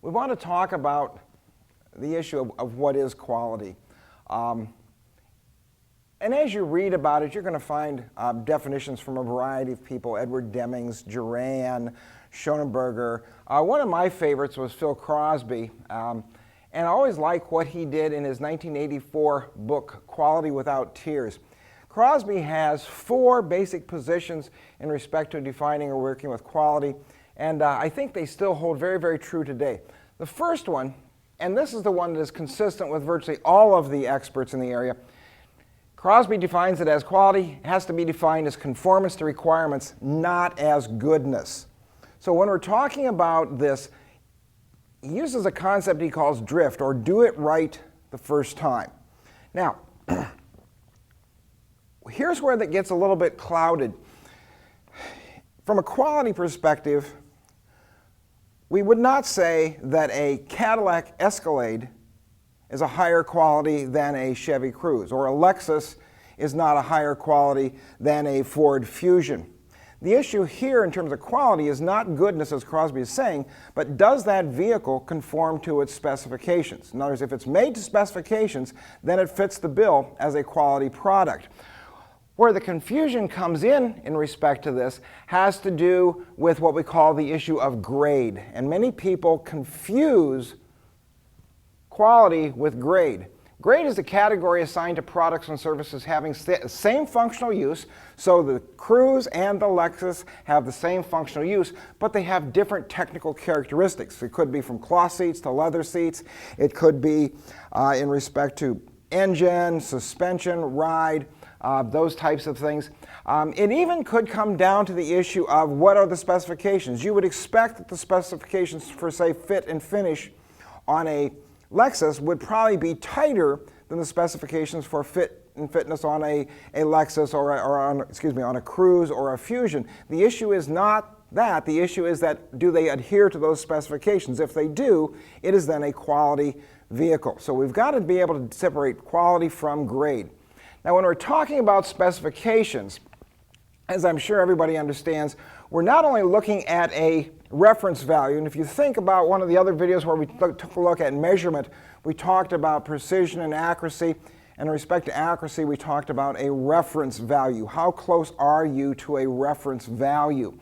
we want to talk about the issue of what is quality. And as you read about it, you're going to find definitions from a variety of people: Edward Demings, Duran, Schoenberger. One of my favorites was Phil Crosby. And I always like what he did in his 1984 book, Quality Without Tears. Crosby has 4 basic positions in respect to defining or working with quality, and I think they still hold very, very true today. The first one, and this is the one that is consistent with virtually all of the experts in the area, Crosby defines it as quality has to be defined as conformance to requirements, not as goodness. So when we're talking about this, he uses a concept he calls drift, or do it right the first time. Now, here's where that gets a little bit clouded. From a quality perspective, we would not say that a Cadillac Escalade is a higher quality than a Chevy Cruze, or a Lexus is not a higher quality than a Ford Fusion. The issue here in terms of quality is not goodness, as Crosby is saying, but does that vehicle conform to its specifications? In other words, if it's made to specifications, then it fits the bill as a quality product. Where the confusion comes in respect to this has to do with what we call the issue of grade. And many people confuse quality with grade. Grade is a category assigned to products and services having same functional use. So the Cruze and the Lexus have the same functional use, but they have different technical characteristics. It could be from cloth seats to leather seats. It could be in respect to engine, suspension, ride, those types of things. It even could come down to the issue of what are the specifications. You would expect that the specifications for, say, fit and finish on a Lexus would probably be tighter than the specifications for fit and fitness on a Lexus or on a Cruze or a Fusion. The issue is not that. The issue is that do they adhere to those specifications? If they do, it is then a quality vehicle. So we've got to be able to separate quality from grade. Now, when we're talking about specifications, as I'm sure everybody understands, we're not only looking at a reference value, and if you think about one of the other videos where we took a look at measurement, we talked about precision and accuracy, and in respect to accuracy, we talked about a reference value. How close are you to a reference value?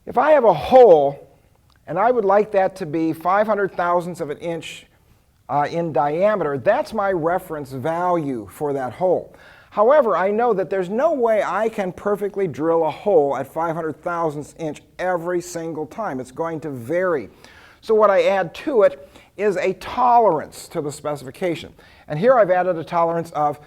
If I have a hole, and I would like that to be 500 thousandths of an inch in diameter, that's my reference value for that hole. However, I know that there's no way I can perfectly drill a hole at 500 thousandths inch every single time. It's going to vary. So what I add to it is a tolerance to the specification. And here I've added a tolerance of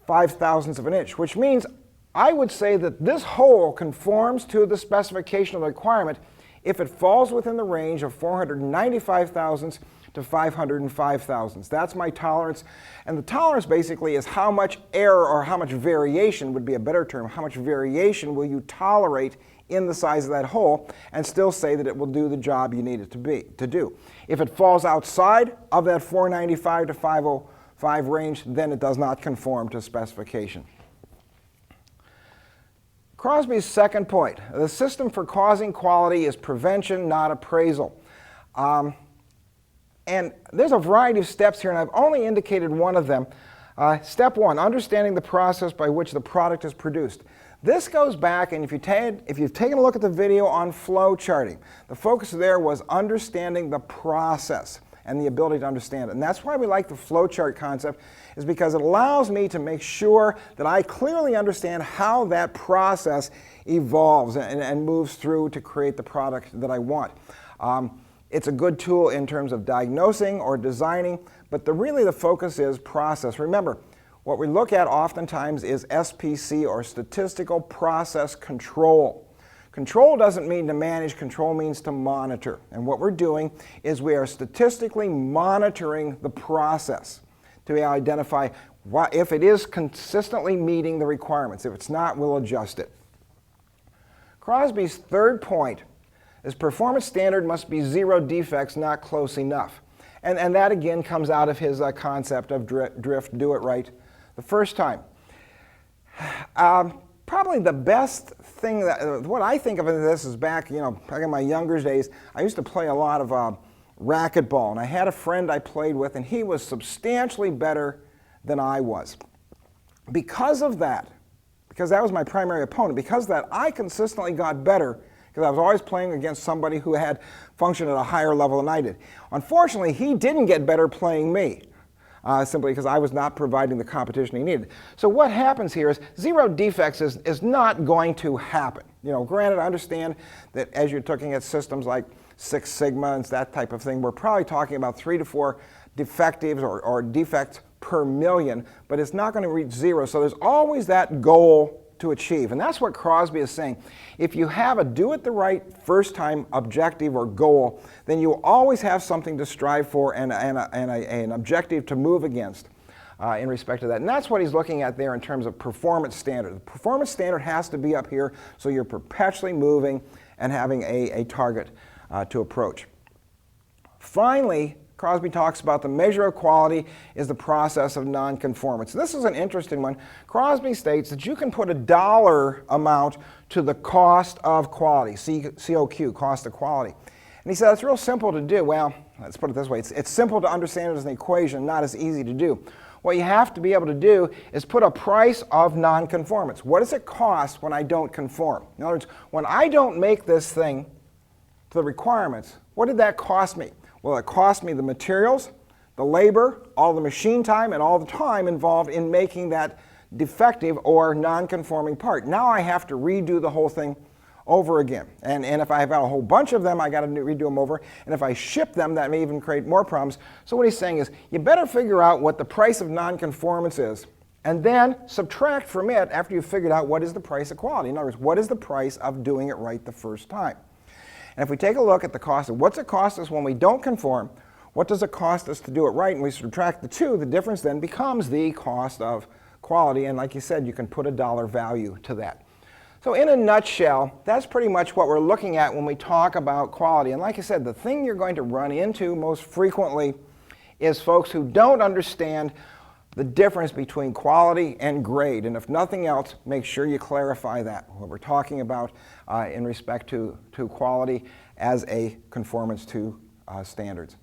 5 thousandths of an inch, which means I would say that this hole conforms to the specification of the requirement if it falls within the range of 495 thousandths to 505 thousandths. That's my tolerance. And the tolerance basically is how much error, or how much variation would be a better term, how much variation will you tolerate in the size of that hole and still say that it will do the job you need it to do. If it falls outside of that 495 to 505 range, then it does not conform to specification. Crosby's second point: the system for causing quality is prevention, not appraisal. And there's a variety of steps here, and I've only indicated one of them. Step 1, understanding the process by which the product is produced. This goes back, and if you've taken a look at the video on flow charting, the focus there was understanding the process and the ability to understand it. And that's why we like the flow chart concept, is because it allows me to make sure that I clearly understand how that process evolves and moves through to create the product that I want. It's a good tool in terms of diagnosing or designing, but really the focus is process. Remember, what we look at oftentimes is SPC, or statistical process control. Control doesn't mean to manage, control means to monitor. And what we're doing is we are statistically monitoring the process to identify if it is consistently meeting the requirements. If it's not, we'll adjust it. Crosby's third point is performance standard must be 0 defects, not close enough. And that again comes out of his concept of drift, do it right the first time. Probably the best thing, what I think of in this is back in my younger days, I used to play a lot of racquetball. And I had a friend I played with, and he was substantially better than I was. Because of that, because that was my primary opponent, because of that, I consistently got better because I was always playing against somebody who had functioned at a higher level than I did. Unfortunately, he didn't get better playing me, simply because I was not providing the competition he needed. So what happens here is zero defects is not going to happen. You know, granted, I understand that as you're looking at systems like Six Sigma and that type of thing, we're probably talking about 3 to 4 defectives or defects per million, but it's not going to reach zero. So there's always that goal to achieve. And that's what Crosby is saying. If you have a do it the right first time objective or goal, then you will always have something to strive for and an objective to move against in respect to that. And that's what he's looking at there in terms of performance standard. The performance standard has to be up here so you're perpetually moving and having a target to approach. Finally, Crosby talks about the measure of quality is the process of non-conformance. This is an interesting one. Crosby states that you can put a dollar amount to the cost of quality, COQ, cost of quality. And he said it's real simple to do. Well, let's put it this way. It's simple to understand it as an equation, not as easy to do. What you have to be able to do is put a price of non-conformance. What does it cost when I don't conform? In other words, when I don't make this thing to the requirements, what did that cost me? Well, it cost me the materials, the labor, all the machine time, and all the time involved in making that defective or non-conforming part. Now I have to redo the whole thing over again. And if I've got a whole bunch of them, I got to redo them over. And if I ship them, that may even create more problems. So what he's saying is, you better figure out what the price of non-conformance is, and then subtract from it after you've figured out what is the price of quality. In other words, what is the price of doing it right the first time? And if we take a look at the cost of what's it cost us when we don't conform, what does it cost us to do it right, and we subtract the two, the difference then becomes the cost of quality. And like you said, you can put a dollar value to that. So in a nutshell, that's pretty much what we're looking at when we talk about quality. And like I said, the thing you're going to run into most frequently is folks who don't understand the difference between quality and grade. And if nothing else, make sure you clarify that, what we're talking about in respect to quality as a conformance to standards.